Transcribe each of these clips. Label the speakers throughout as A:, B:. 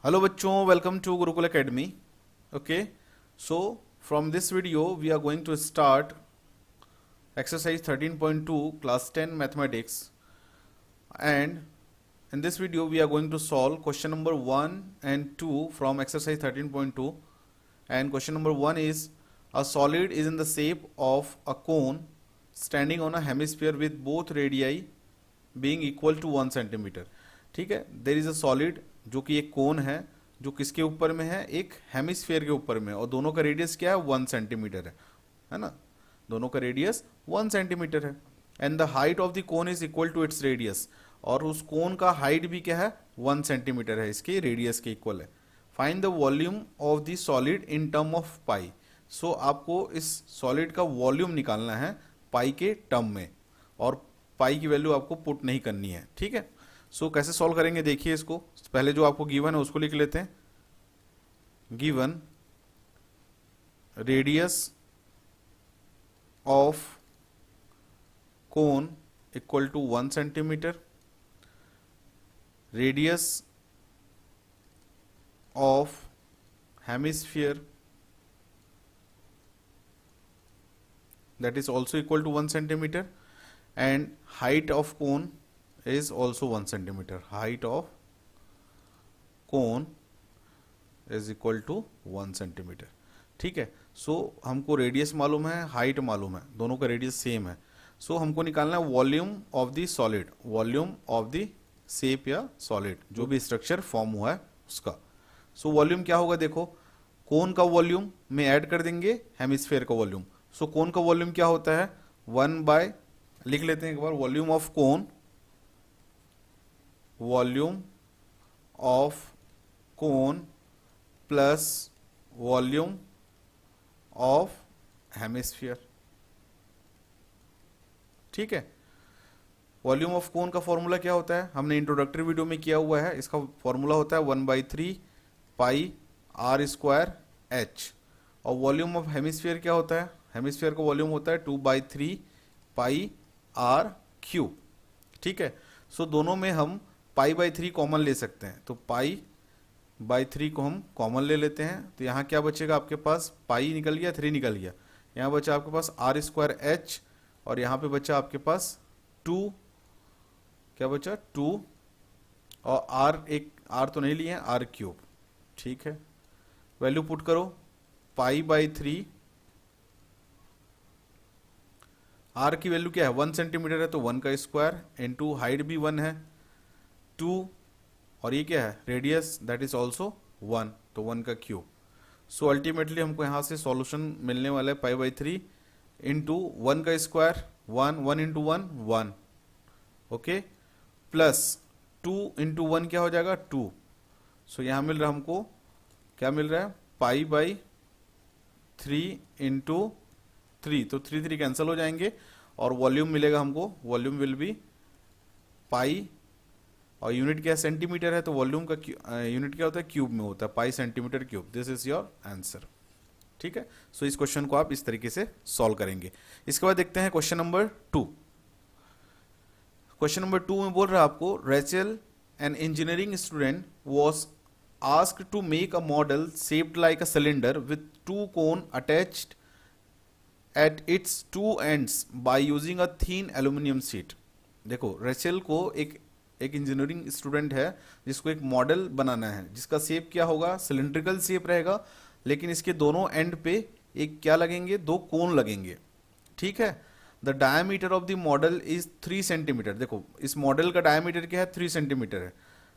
A: Hello bachchon, welcome to Gurukul Academy. Okay, so from this video we are going to start exercise 13.2 class 10 mathematics, and in this video we are going to solve question number 1 and 2 from exercise 13.2. And question number 1 is a solid is in the shape of a cone standing on a hemisphere with both radii being equal to 1 centimeter. ठीक है, there is a solid जो कि एक कोन है जो किसके ऊपर में है, एक हेमिस्फीयर के ऊपर में, और दोनों का रेडियस क्या है, 1 सेंटीमीटर है ना, दोनों का रेडियस 1 सेंटीमीटर है. And the height of the cone is equal to its radius, और उस कोन का हाइट भी क्या है, 1 सेंटीमीटर है, इसके रेडियस के इक्वल है. Find the volume of the solid in term of pi. So आपको इस सॉलिड का वॉल्यूम निकालना है पाई के टर्म में, और पाई की वैल्यू आपको पुट नहीं करनी है. ठीक है, सो कैसे सॉल्व करेंगे देखिए इसको. पहले जो आपको गिवन है उसको लिख लेते हैं. Given radius of cone equal to 1 centimetre, radius of hemisphere that is also equal to 1 centimeter, and height of cone is also 1 centimeter. Height of cone is equal to 1 centimeter. ठीक है, सो हमको radius मालूम है, height मालूम है, दोनों का radius same है. सो हमको निकालना है volume of the solid, volume of the shape या सॉलिड, जो भी स्ट्रक्चर फॉर्म हुआ है उसका. सो वॉल्यूम क्या होगा, देखो कोन का वॉल्यूम में ऐड कर देंगे हेमिस्फीयर का वॉल्यूम. सो कोन का वॉल्यूम क्या होता है, 1 बाय, लिख लेते हैं एक बार, volume of cone, volume of cone plus volume of hemisphere. ठीक है, वॉल्यूम ऑफ कोन का फॉर्मूला क्या होता है, हमने इंट्रोडक्टरी वीडियो में किया हुआ है. इसका फॉर्मूला होता है 1/3 पाई आर स्क्वायर एच. और वॉल्यूम ऑफ हेमिस्फीयर क्या होता है, हेमिस्फीयर का वॉल्यूम होता है 2/3 पाई आर क्यूब. ठीक है, सो दोनों में हम पाई/3 कॉमन ले सकते हैं, तो पाई/3 को हम कॉमन ले लेते हैं. तो यहाँ क्या बचेगा आपके पास, पाई निकल गया, 3 निकल गया, यहाँ बचा आपके पास आर स्क्वायर एच, और यहाँ पे बचा आपके पास 2, क्या बचा 2, और आर, एक आर तो नहीं लिए हैं, आर क्यूब. ठीक है, वैल्यू पुट करो, पाई/3, आर की वैल्यू क्या है, 1 सेंटीमीटर है, तो 1 का स्क्वायर इनटू हाइट भी 1 है 2, और ये क्या है रेडियस, दैट इज ऑल्सो 1, तो 1 का क्यूब. सो अल्टीमेटली हमको यहाँ से सॉल्यूशन मिलने वाला है पाई/3 इंटू 1 का square 1, 1 into 1 1, okay, plus 2 into 1 क्या हो जाएगा 2. सो यहाँ मिल रहा है हमको, क्या मिल रहा है, पाई/3 इंटू 3, तो 3 3 कैंसिल हो जाएंगे, और वॉल्यूम मिलेगा हमको, वॉल्यूम विल बी पाई, और यूनिट क्या है, सेंटीमीटर है, तो वॉल्यूम का यूनिट क्या होता है, क्यूब में होता है, पाई centimetre cube. This is your answer. ठीक है, सो इस क्वेश्चन को आप इस तरीके से सॉल्व करेंगे. इसके बाद देखते हैं क्वेश्चन नंबर 2. क्वेश्चन नंबर 2 में बोल रहा है आपको, Rachel an engineering student was asked to make a model shaped like a cylinder with 2 cones attached at its 2 ends by using a thin aluminum sheet. देखो रेचल को एक engineering student है जिसको एक मॉडल बनाना है जिसका शेप क्या होगा, सिलिंड्रिकल शेप रहेगा, लेकिन इसके दोनों एंड पे एक क्या लगेंगे, 2 कोन लगेंगे. ठीक है, the diameter of the model is 3 centimetre. देखो इस मॉडल का डायमीटर क्या है, 3 सेंटीमीटर है.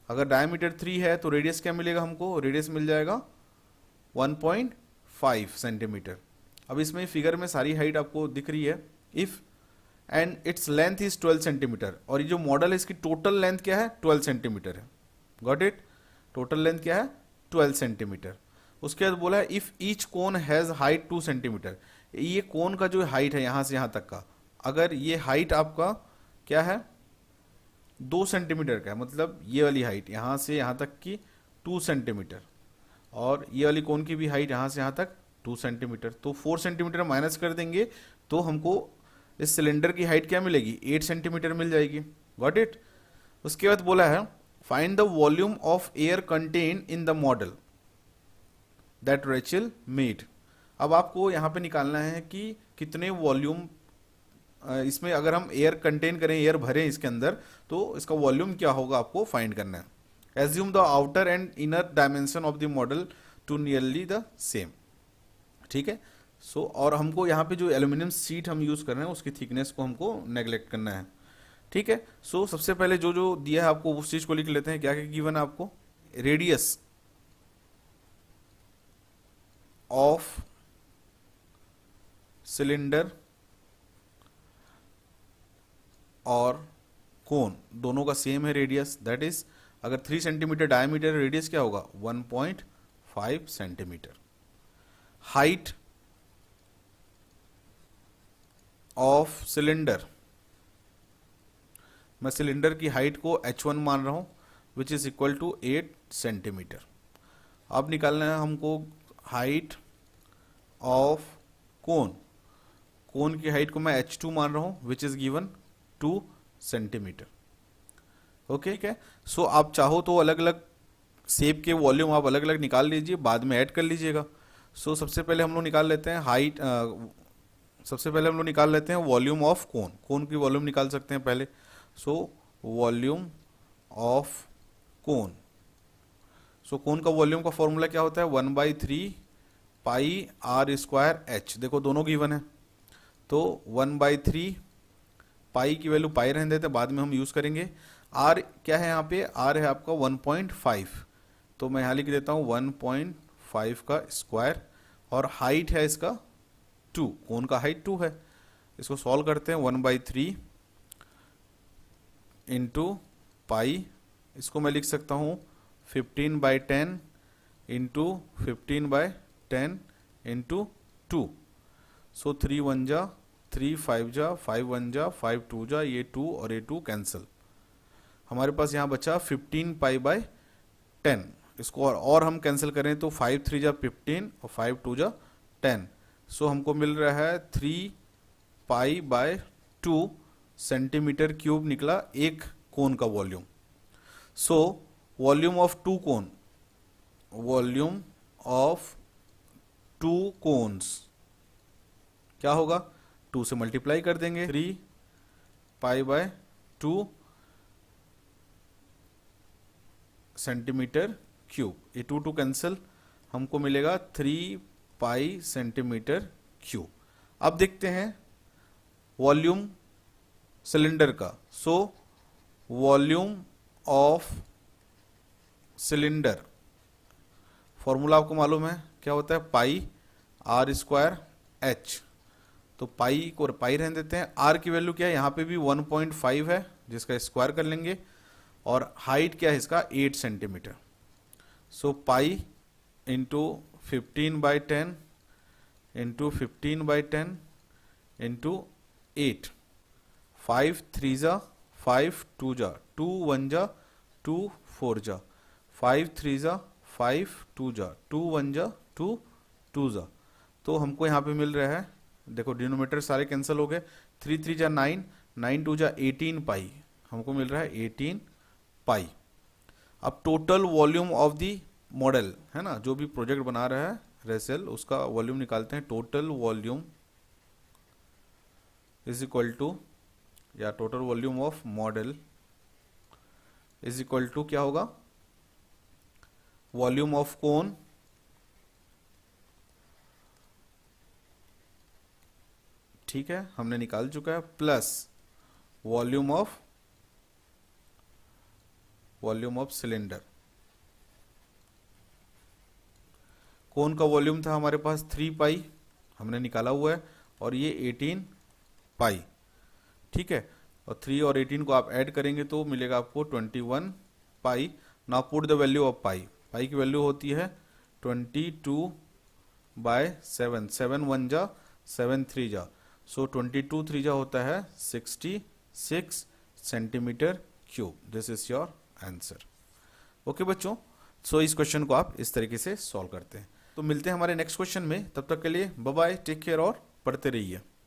A: अगर डायमीटर 3 है तो रेडियस क्या मिलेगा हमको, रेडियस मिल जाएगा 1.5 सेंटीमीटर. अब इसमें फिगर में सारी हाइट आपको दिख रही है. If and its length is 12 centimetre, और ये जो मॉडल है इसकी टोटल लेंथ क्या है, 12 सेंटीमीटर है. गॉट इट, टोटल लेंथ क्या है, 12 सेंटीमीटर. उसके बाद बोला है if each cone has height 2 centimetre. ये कोन का जो हाइट है यहाँ से यहाँ तक का, अगर ये हाइट आपका क्या है 2 सेंटीमीटर का है, मतलब ये वाली हाइट यहाँ से यहाँ तक की 2 सेंटीमीटर, और ये वाली कोन की भी हाइट यहाँ से यहाँ तक 2 सेंटीमीटर, तो 4 सेंटीमीटर माइनस कर देंगे तो हमको इस सिलेंडर की हाइट क्या मिलेगी, 8 सेंटीमीटर मिल जाएगी. Got it. उसके बाद बोला है find the volume of air contain in the model that Rachel made. अब आपको यहाँ पे निकालना है कि कितने वॉल्यूम इसमें अगर हम एयर कंटेन करें, एयर भरें इसके अंदर, तो इसका वॉल्यूम क्या होगा आपको फाइंड करना है। Assume the outer and inner dimension of the model to nearly the same. ठीक है, सो और हमको यहाँ पे जो एल्यूमिनियम शीट हम यूज कर रहे हैं उसकी थिकनेस को हमको नेग्लेक्ट करना है। ठीक है, सो सबसे पहले जो जो दिया है आपको उस चीज को लिख लेते हैं। क्या क्या गिवन है आपको? रेडियस ऑफ सिलेंडर और कोन दोनों का सेम है रेडियस, दैट इज अगर 3 सेंटीमीटर डायमीटर रेडियस क्या होगा? 1.5 सेंटीमीटर। हाइट ऑफ सिलेंडर, मैं सिलेंडर की हाइट को h1 मान रहा हूं which is equal to 8 centimetre. अब निकालना है हमको हाइट ऑफ कोन, कोन की हाइट को मैं h2 मान रहा हूं which is given 2 centimetre. Okay, ठीक है। सो आप चाहो तो अलग अलग शेप के वॉल्यूम आप अलग अलग निकाल लीजिए, बाद में ऐड कर लीजिएगा। सो सबसे पहले हम लोग निकाल लेते हैं हाइट, सबसे पहले हम लोग निकाल लेते हैं वॉल्यूम ऑफ कोन। कोन की वॉल्यूम निकाल सकते हैं पहले। सो वॉल्यूम ऑफ कोन, सो कोन का वॉल्यूम का फॉर्मूला क्या होता है? 1/3 पाई आर स्क्वायर एच। देखो दोनों गिवन है, तो 1/3 पाई की वैल्यू पाई रहने देते, बाद में हम यूज करेंगे। आर क्या है यहाँ पे? आर है आपका 1.5, तो मैं यहाँ लिख देता हूँ 1.5 का स्क्वायर, और हाइट है इसका 2, कोन का हाइट 2 है। इसको सॉल्व करते हैं। 1/3 इंटू पाई, इसको मैं लिख सकता हूँ 15/10 इंटू 15/10 इंटू 2। सो 3 1 जा 3, 5 जा 5 1 जा 5 2 जा, ये 2 और ये 2 कैंसिल। हमारे पास यहाँ बचा 15π/10। इसको और हम कैंसिल करें तो 5 3 जा 15 और 5 2 जा 10। सो हमको मिल रहा है 3π/2 सेंटीमीटर क्यूब निकला एक कोन का volume. So volume of 2 cone, volume of 2 cones क्या होगा? 2 से मल्टीप्लाई कर देंगे, 3π/2 सेंटीमीटर क्यूब। ये 2 2 कैंसिल, हमको मिलेगा 3π सेंटीमीटर क्यूब। अब देखते हैं वॉल्यूम सिलेंडर का। सो वॉल्यूम ऑफ सिलेंडर, फॉर्मूला आपको मालूम है क्या होता है? पाई आर स्क्वायर एच। तो पाई को पाई रहने देते हैं। आर की वैल्यू क्या है? यहाँ पे भी 1.5 है जिसका स्क्वायर कर लेंगे, और हाइट क्या है इसका? 8 सेंटीमीटर। सो पाई इंटू 15/10 इंटू 15/10 इंटू 8। 5 3 जा 5 2 जा 2 1 जा 2 4 जा 5 3 जा 5 2 जा 2 1 जा 2 2 जा। तो हमको यहाँ पे मिल रहा है, देखो डिनोमिनेटर सारे कैंसिल हो गए, 3 3 जा 9 9 2 जा 18 पाई, हमको मिल रहा है 18 पाई। अब total volume of the model है ना, जो भी प्रोजेक्ट बना रहा है रेसेल, उसका वॉल्यूम निकालते हैं। Total volume is equal to, या total volume of model is equal to क्या होगा? वॉल्यूम ऑफ कोन ठीक है, हमने निकाल चुका है, प्लस वॉल्यूम ऑफ सिलेंडर। कोन का वॉल्यूम था हमारे पास 3 पाई, हमने निकाला हुआ है, और ये 18 पाई। ठीक है, और 3 और 18 को आप ऐड करेंगे तो मिलेगा आपको 21 pi. Now put the value of pi. Pi की वैल्यू होती है 22/7। 7 1 जा 7 3 जा, सो 22 3 जा होता है 66 centimetre cube. This is your answer. Okay बच्चों, सो इस क्वेश्चन को आप इस तरीके से सॉल्व करते हैं। तो मिलते हैं हमारे नेक्स्ट क्वेश्चन में, तब तक के लिए बाय बाय, टेक केयर और पढ़ते रहिए।